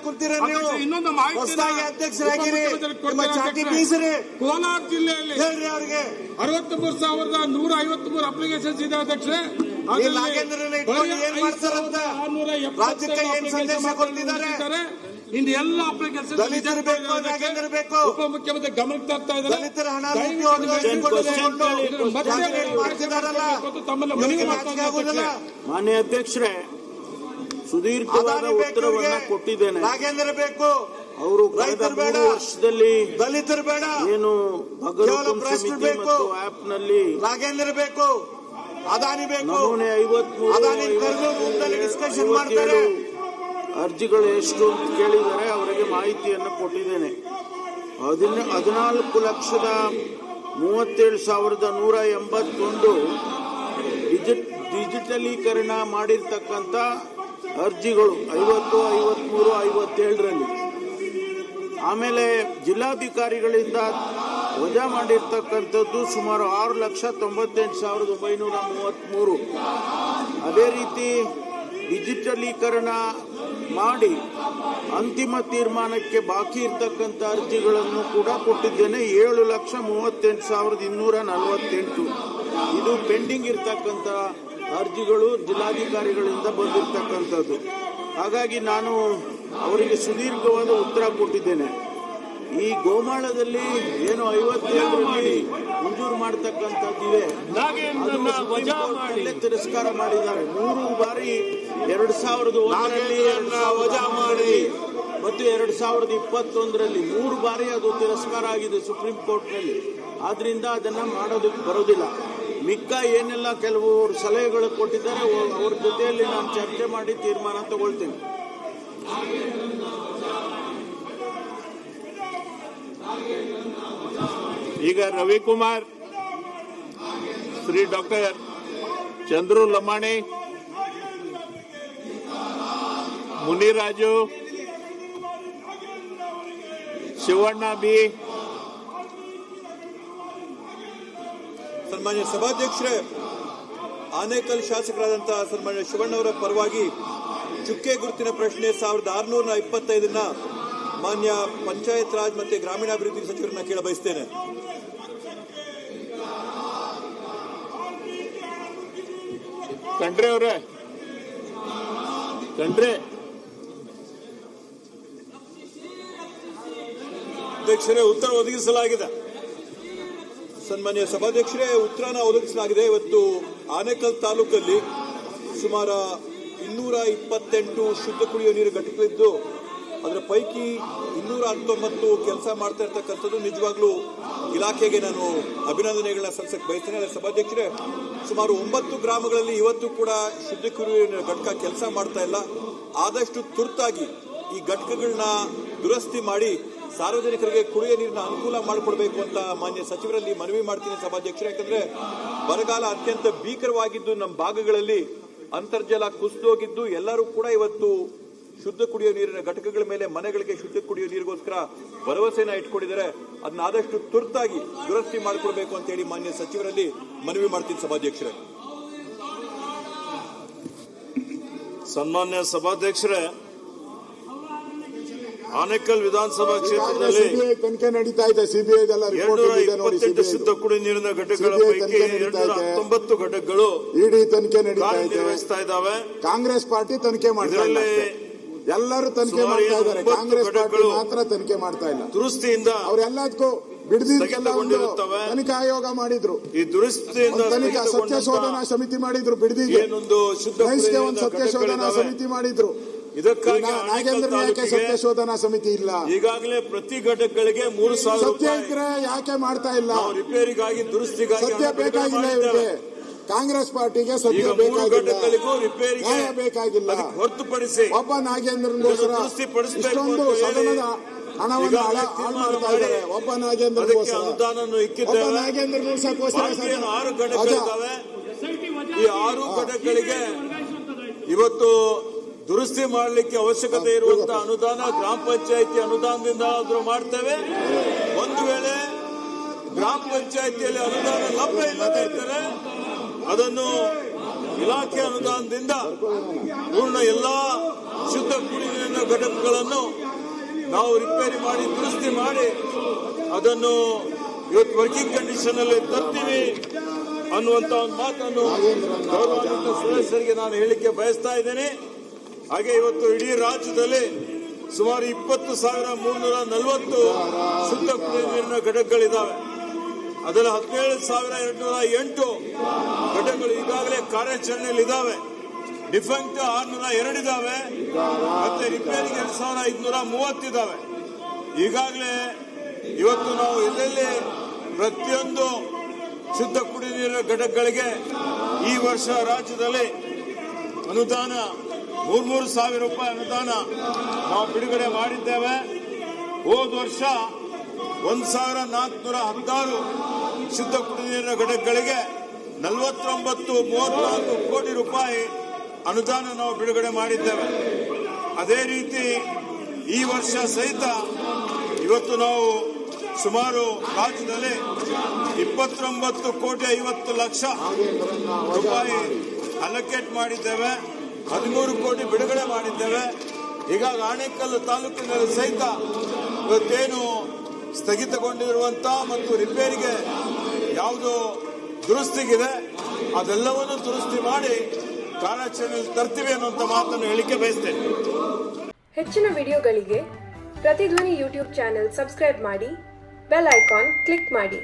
ಕುಂತೀರ ನೀವು? ಇನ್ನೊಂದು ಮಾಹಿತಿ ಹೊಸದಾಗಿ ಅಧ್ಯಕ್ಷರಾಗಿರಿ, ನಿಮ್ಮ ಚಾಟಿ ಬೀಸ್ರಿ. ಕೋಲಾರ ಜಿಲ್ಲೆಯಲ್ಲಿ ಹೇಳ್ರಿ ಅವ್ರಿಗೆ 63,153 ಅಪ್ಲಿಕೇಶನ್ಸ್ ಇದೆ ಅಧ್ಯಕ್ಷರೇ. ನಾಗೇಂದ್ರನ ಇಟ್ಕೊಂಡು ಏನ್ ಮಾಡ್ತಾರಂತ ರಾಜ್ಯಕ್ಕೆ ಏನ್ ಸಂದೇಶ ಕೊಡ್ತಿದ್ದಾರೆ? ಇನ್ನು ಎಲ್ಲ ಅಪ್ಲಿಕೇಶನ್ ದಲಿತರು ಬೇಕು, ನಾಗೇಂದ್ರ ಬೇಕು. ಉಪಮುಖ್ಯಮಂತ್ರಿ ಗಮನಕ್ಕೆ ತರ್ತಾ ಇದ್ದಾರೆ. ದಲಿತರ ಹಣ ಮಾನ್ಯ ಅಧ್ಯಕ್ಷರೇ, ಸುದೀರ್ಘವಾದ ಉತ್ತರವನ್ನ ಕೊಟ್ಟಿದ್ದೇನೆ. ನಾಗೇಂದ್ರ ಬೇಕು, ಅವರು ಕಳೆದ 3 ವರ್ಷದಲ್ಲಿ ದಲಿತರು ಬೇಡ, ಏನು ಸಮಿತಿ ಮತ್ತು ಆಪ್ ನಲ್ಲಿ ನಾಗೇಂದ್ರ ಬೇಕು, ಅದಾನಿ ಬೇಕು, ನಮೂನೆ 53 ಡಿಸ್ಕಷನ್ ಮಾಡ್ತಾರೆ. ಅರ್ಜಿಗಳು ಎಷ್ಟು ಅಂತ ಕೇಳಿದರೆ ಅವರಿಗೆ ಮಾಹಿತಿಯನ್ನು ಕೊಟ್ಟಿದ್ದೇನೆ. 14,37,181 ಡಿಜಿಟಲೀಕರಣ ಮಾಡಿರ್ತಕ್ಕಂಥ ಅರ್ಜಿಗಳು 50, 53, 57ರಲ್ಲಿ. ಆಮೇಲೆ ಜಿಲ್ಲಾಧಿಕಾರಿಗಳಿಂದ ವಜಾ ಮಾಡಿರ್ತಕ್ಕಂಥದ್ದು ಸುಮಾರು 6,98,933. ಅದೇ ರೀತಿ ಡಿಜಿಟಲೀಕರಣ ಮಾಡಿ ಅಂತಿಮ ತೀರ್ಮಾನಕ್ಕೆ ಬಾಕಿ ಇರ್ತಕ್ಕಂಥ ಅರ್ಜಿಗಳನ್ನು ಕೂಡ ಕೊಟ್ಟಿದ್ದೇನೆ. 7,38,248. ಇದು ಪೆಂಡಿಂಗ್ ಇರ್ತಕ್ಕಂಥ ಅರ್ಜಿಗಳು ಜಿಲ್ಲಾಧಿಕಾರಿಗಳಿಂದ ಬಂದಿರತಕ್ಕಂಥದ್ದು. ಹಾಗಾಗಿ ನಾನು ಅವರಿಗೆ ಸುದೀರ್ಘವಾದ ಉತ್ತರ ಕೊಟ್ಟಿದ್ದೇನೆ. ಈ ಗೋಮಾಳದಲ್ಲಿ ಏನು 57ರಲ್ಲಿ ಮಂಜೂರು ಮಾಡತಕ್ಕಂಥದ್ದಿವೆ, ತಿರಸ್ಕಾರ ಮಾಡಿದ್ದಾರೆ. 3 ಬಾರಿ 2001ರಲ್ಲಿ ವಜಾ ಮಾಡಿ ಮತ್ತು 2021ರಲ್ಲಿ 3 ಬಾರಿ ಅದು ತಿರಸ್ಕಾರ ಆಗಿದೆ ಸುಪ್ರೀಂ ಕೋರ್ಟ್ನಲ್ಲಿ. ಆದ್ರಿಂದ ಅದನ್ನ ಮಾಡೋದಕ್ಕೆ ಬರೋದಿಲ್ಲ. ಮಿಕ್ಕ ಏನೆಲ್ಲ ಕೆಲವು ಸಲಹೆಗಳು ಕೊಟ್ಟಿದ್ದಾರೆ ಅವ್ರ ಜೊತೆಯಲ್ಲಿ ನಾನು ಚರ್ಚೆ ಮಾಡಿ ತೀರ್ಮಾನ ತಗೊಳ್ತೀನಿ. ಈಗ ರವಿಕುಮಾರ್, ಶ್ರೀ ಡಾಕ್ಟರ್ ಚಂದ್ರು ಲಮಾಣಿ, ಮುನಿರಾಜು, ಶಿವಣ್ಣ ಬಿ. ಸನ್ಮಾನ್ಯ ಸಭಾಧ್ಯಕ್ಷರೇ, ಆನೇಕಲ್ ಶಾಸಕರಾದಂತಹ ಸನ್ಮಾನ್ಯ ಶಿವಣ್ಣವರ ಪರವಾಗಿ ಚುಕ್ಕೆ ಗುರುತಿನ ಪ್ರಶ್ನೆ 1625ನ್ನ ಮಾನ್ಯ ಪಂಚಾಯತ್ ರಾಜ್ ಮತ್ತು ಗ್ರಾಮೀಣಾಭಿವೃದ್ಧಿ ಸಚಿವರನ್ನ ಕೇಳ ಬಯಸ್ತೇನೆ. ಖಂಡ್ರೆ ಅವರೇ, ಖಂಡ್ರೆ. ಅಧ್ಯಕ್ಷರೇ, ಉತ್ತರ ಒದಗಿಸಲಾಗಿದೆ. ಸನ್ಮಾನ್ಯ ಸಭಾಧ್ಯಕ್ಷರೇ, ಉತ್ತರನ ಒದಗಿಸಲಾಗಿದೆ. ಇವತ್ತು ಆನೇಕಲ್ ತಾಲೂಕಲ್ಲಿ ಸುಮಾರು 228 ಶುದ್ಧ ಕುಡಿಯುವ ನೀರು ಘಟಕಗಳಿದ್ದು ಅದರ ಪೈಕಿ 219 ಕೆಲಸ ಮಾಡ್ತಾ ಇರ್ತಕ್ಕಂಥದ್ದು. ನಿಜವಾಗ್ಲೂ ಇಲಾಖೆಗೆ ನಾನು ಅಭಿನಂದನೆಗಳನ್ನ ಸಲ್ಲಿಸಕ್ಕೆ ಬಯಸ್ತೇನೆ. ಅದರ ಸಭಾಧ್ಯಕ್ಷರೇ, ಸುಮಾರು 9 ಗ್ರಾಮಗಳಲ್ಲಿ ಇವತ್ತು ಕೂಡ ಶುದ್ಧ ಕುಡಿಯುವ ನೀರಿನ ಘಟಕ ಕೆಲಸ ಮಾಡ್ತಾ ಇಲ್ಲ. ಆದಷ್ಟು ತುರ್ತಾಗಿ ಈ ಘಟಕಗಳನ್ನ ದುರಸ್ತಿ ಮಾಡಿ ಸಾರ್ವಜನಿಕರಿಗೆ ಕುಡಿಯುವ ನೀರಿನ ಅನುಕೂಲ ಮಾಡಿಕೊಡ್ಬೇಕು ಅಂತ ಮಾನ್ಯ ಸಚಿವರಲ್ಲಿ ಮನವಿ ಮಾಡ್ತೀನಿ ಸಭಾಧ್ಯಕ್ಷರೇ. ಯಾಕಂದ್ರೆ ಬರಗಾಲ ಅತ್ಯಂತ ಭೀಕರವಾಗಿದ್ದು ನಮ್ಮ ಭಾಗಗಳಲ್ಲಿ ಅಂತರ್ಜಲ ಕುಸಿದೋಗಿದ್ದು ಎಲ್ಲರೂ ಕೂಡ ಇವತ್ತು ಶುದ್ಧ ಕುಡಿಯುವ ನೀರಿನ ಘಟಕಗಳ ಮೇಲೆ ಮನೆಗಳಿಗೆ ಶುದ್ಧ ಕುಡಿಯುವ ನೀರಿಗೋಸ್ಕರ ಭರವಸೆನ ಇಟ್ಕೊಂಡಿದ್ದಾರೆ. ಅದನ್ನ ಆದಷ್ಟು ತುರ್ತಾಗಿ ದುರಸ್ತಿ ಮಾಡಿಕೊಡ್ಬೇಕು ಅಂತ ಹೇಳಿ ಮಾನ್ಯ ಸಚಿವರಲ್ಲಿ ಮನವಿ ಮಾಡ್ತೀನಿ ಸಭಾಧ್ಯಕ್ಷರೇ. ಸನ್ಮಾನ್ಯ ಸಭಾಧ್ಯಕ್ಷರೇ, ಆನೇಕಲ್ ವಿಧಾನಸಭಾ ಕ್ಷೇತ್ರದಲ್ಲಿ ತನಿಖೆ ನಡೀತಾ ಇದೆ. ಸಿಬಿಐ 228 ಶುದ್ಧ ಕುಡಿಯುವ ನೀರಿನ ಘಟಕಗಳ ಪೈಕಿ 219 ಘಟಕಗಳು ಇಡಿ ತನಿಖೆ ನಿರ್ವಹಿಸ್ತಾ ಇದ್ದಾವೆ. ಕಾಂಗ್ರೆಸ್ ಪಾರ್ಟಿ ತನಿಖೆ ಮಾಡ್ತಾ ಇಲ್ಲ. ಎಲ್ಲರೂ ತನಿಖೆ ಮಾಡ್ತಾ ಇದ್ದಾರೆ, ಕಾಂಗ್ರೆಸ್ ಪಾರ್ಟಿ ಮಾತ್ರ ತನಿಖೆ ಮಾಡ್ತಾ ಇಲ್ಲ. ದುರಸ್ತಿಯಿಂದ ಅವರೆಲ್ಲದಕ್ಕೂ ಬಿಡದಿರುತ್ತವೆ. ತನಿಖಾ ಆಯೋಗ ಮಾಡಿದ್ರು, ಈ ದುರಸ್ತಿಯಿಂದ ಸತ್ಯ ಶೋಧನಾ ಸಮಿತಿ ಮಾಡಿದ್ರು. ಬಿಡದಿಗೆ ಒಂದು ಸತ್ಯ ಶೋಧನಾ ಸಮಿತಿ ಮಾಡಿದ್ರು. ಇದಕ್ಕಾಗಿ ನಾಗೇಂದ್ರ ಯಾಕೆ ಸತ್ಯ ಶೋಧನಾ ಸಮಿತಿ ಇಲ್ಲ? ಈಗಾಗಲೇ ಪ್ರತಿ ಘಟಕಗಳಿಗೆ 3,000 ಸತ್ಯ ಇದ್ರೆ ಯಾಕೆ ಮಾಡ್ತಾ ಇಲ್ಲ? ರಿಪೇರಿಗಾಗಿ ದುರಸ್ತಿಗಾಗಿ ಸತ್ಯ ಬೇಕಾಗಿಲ್ಲ ಇವರಿಗೆ. ಕಾಂಗ್ರೆಸ್ ಪಾರ್ಟಿಗೆ ಸತ್ಯ ಬೇಕಾಗಿಲ್ಲ, ನ್ಯಾಯ ಬೇಕಾಗಿಲ್ಲ. ಹೊರತುಪಡಿಸಿ ಒಬ್ಬ ನಾಗೇಂದ್ರಗೋಸ್ಕರ ಇಷ್ಟೊಂದು ಸದನದ ಹಣವನ್ನು ಹಾಳು ಮಾಡ್ತಾ ಇದ್ದಾರೆ. ಒಬ್ಬ ನಾಗೇಂದ್ರಗೋಸ್ಕರ ಉಳಿಸೋಕೋಸ್ಕರ 6 ಘಟಕಗಳಿದ್ದಾವೆ. ಈ 6 ಘಟಕಗಳಿಗೆ ಇವತ್ತು ದುರಸ್ತಿ ಮಾಡಲಿಕ್ಕೆ ಅವಶ್ಯಕತೆ ಇರುವಂತಹ ಅನುದಾನ ಗ್ರಾಮ ಪಂಚಾಯಿತಿ ಅನುದಾನದಿಂದ ಆದ್ರೂ ಮಾಡ್ತೇವೆ. ಒಂದು ವೇಳೆ ಗ್ರಾಮ ಪಂಚಾಯಿತಿಯಲ್ಲಿ ಅನುದಾನ ಲಭ್ಯ ಇಲ್ಲದೇ ಇದ್ದರೆ ಅದನ್ನು ಇಲಾಖೆ ಅನುದಾನದಿಂದ ಪೂರ್ಣ ಎಲ್ಲಾ ಶುದ್ಧ ಕುಡಿಯುವ ಘಟಕಗಳನ್ನು ನಾವು ರಿಪೇರಿ ಮಾಡಿ ದುರಸ್ತಿ ಮಾಡಿ ಅದನ್ನು ಇವತ್ತು ವರ್ಕಿಂಗ್ ಕಂಡೀಷನ್ ಅಲ್ಲಿ ತರ್ತೀವಿ ಅನ್ನುವಂತ ಒಂದು ಮಾತನ್ನು ಗೌರವಾನ್ವಿತ ಸದಸ್ಯರಿಗೆ ನಾನು ಹೇಳಿಕೆ ಬಯಸ್ತಾ ಇದ್ದೇನೆ. ಹಾಗೆ ಇವತ್ತು ಇಡೀ ರಾಜ್ಯದಲ್ಲಿ ಸುಮಾರು 20,340 ಶುದ್ಧ ಕುಡಿಯುವ ನೀರಿನ ಘಟಕಗಳಿದ್ದಾವೆ. ಅದರಲ್ಲಿ 17,208 ಘಟಕಗಳು ಈಗಾಗಲೇ ಕಾರ್ಯಾಚರಣೆಯಲ್ಲಿದ್ದಾವೆ. ಡಿಫೆಕ್ಟ್ 602 ಇದ್ದಾವೆ. ಮತ್ತೆ ರಿಪೇರಿಗೆ 2,530 ಇದ್ದಾವೆ. ಈಗಾಗಲೇ ಇವತ್ತು ನಾವು ಎಲ್ಲೆಲ್ಲಿ ಪ್ರತಿಯೊಂದು ಶುದ್ಧ ಕುಡಿಯುವ ನೀರಿನ ಘಟಕಗಳಿಗೆ ಈ ವರ್ಷ ರಾಜ್ಯದಲ್ಲಿ ಅನುದಾನ 3,000 ರೂಪಾಯಿ ಅನುದಾನ ನಾವು ಬಿಡುಗಡೆ ಮಾಡಿದ್ದೇವೆ. ಹೋದ ವರ್ಷ 1,416 ಶುದ್ಧ ಕುಡಿಯುವ ನೀರಿನ ಘಟಕಗಳಿಗೆ 49,34 ಕೋಟಿ ರೂಪಾಯಿ ಅನುದಾನ ನಾವು ಬಿಡುಗಡೆ ಮಾಡಿದ್ದೇವೆ. ಅದೇ ರೀತಿ ಈ ವರ್ಷ ಸಹಿತ ಇವತ್ತು ನಾವು ಸುಮಾರು ರಾಜ್ಯದಲ್ಲಿ 29,50,00,000 ರೂಪಾಯಿ ಅಲೋಕೇಟ್ ಮಾಡಿದ್ದೇವೆ. 13 ಕೋಟಿ ಬಿಡುಗಡೆ ಮಾಡಿದ್ದೇವೆ. ಹೀಗಾಗಿ ಆನೇಕಲ್ ತಾಲೂಕಿನಲ್ಲಿ ಸಹಿತ ಇವತ್ತೇನು ಸ್ಥಗಿತಗೊಂಡಿರುವಂತಹ ಮತ್ತು ರಿಪೇರಿಗೆ ಯಾವುದು ದುರಸ್ತಿಗಿದೆ ಅದೆಲ್ಲವನ್ನು ದುರಸ್ತಿ ಮಾಡಿ ಕಾರ್ಯಾಚರಣೆಯಲ್ಲಿ ತರ್ತೀವಿ ಅನ್ನುವಂಥ ಮಾತನ್ನು ಹೇಳಿಕೆ ಬಯಸ್ತೇನೆ. ಹೆಚ್ಚಿನ ವಿಡಿಯೋಗಳಿಗೆ ಪ್ರತಿಧ್ವನಿ ಯೂಟ್ಯೂಬ್ ಚಾನೆಲ್ ಸಬ್ಸ್ಕ್ರೈಬ್ ಮಾಡಿ, ಬೆಲ್ ಐಕಾನ್ ಕ್ಲಿಕ್ ಮಾಡಿ.